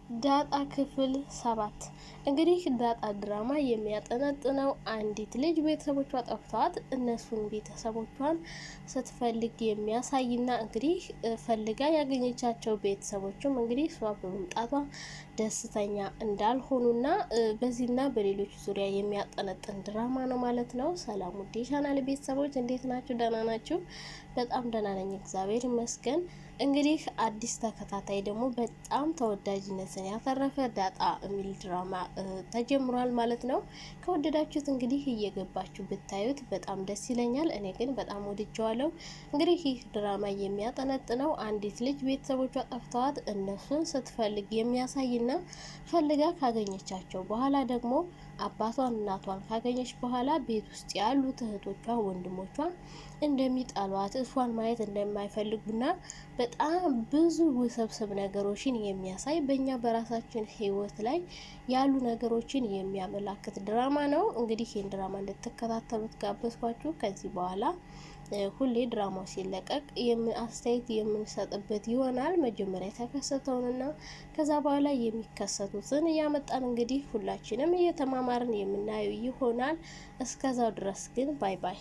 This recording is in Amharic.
ዳጣ ክፍል 7 እንግዲህ ዳጣ ድራማ የሚያጠነጥነው አንዲት ልጅ ቤተሰቦቿ ጠፍተዋት እነሱን ቤተሰቦቿን ስትፈልግ የሚያሳይና እንግዲህ ፈልጋ ያገኘቻቸው ቤተሰቦችም እንግዲህ እሷ በመምጣቷ ደስተኛ እንዳልሆኑና በዚህና በሌሎች ዙሪያ የሚያጠነጥን ድራማ ነው ማለት ነው። ሰላም ውድ የቻናል ቤተሰቦች እንዴት ናችሁ? ደህና ናችሁ? በጣም ደህና ነኝ፣ እግዚአብሔር ይመስገን። እንግዲህ አዲስ ተከታታይ ደግሞ በጣም ተወዳጅነትን ያተረፈ ዳጣ የሚል ድራማ ተጀምሯል ማለት ነው። ከወደዳችሁት እንግዲህ እየገባችሁ ብታዩት በጣም ደስ ይለኛል። እኔ ግን በጣም ወድጀዋለሁ። እንግዲህ ይህ ድራማ የሚያጠነጥነው አንዲት ልጅ ቤተሰቦቿ ጠፍተዋት እነሱን ስትፈልግ የሚያሳይና ፈልጋ ካገኘቻቸው በኋላ ደግሞ አባቷን እናቷን ካገኘች በኋላ ቤት ውስጥ ያሉት እህቶቿ ወንድሞቿ እንደሚጣሏት እሷን ማየት እንደማይፈልጉና በጣም ብዙ ውስብስብ ነገሮችን የሚያሳይ በእኛ በራሳችን ሕይወት ላይ ያሉ ነገሮችን የሚያመላክት ድራማ ነው። እንግዲህ ይህን ድራማ እንድትከታተሉት ጋበዝኳችሁ። ከዚህ በኋላ ሁሌ ድራማው ሲለቀቅ አስተያየት የምንሰጥበት ይሆናል። መጀመሪያ የተከሰተውንና ከዛ በኋላ የሚከሰቱትን እያመጣን እንግዲህ ሁላችንም እየተማማርን የምናየው ይሆናል። እስከዛው ድረስ ግን ባይ ባይ።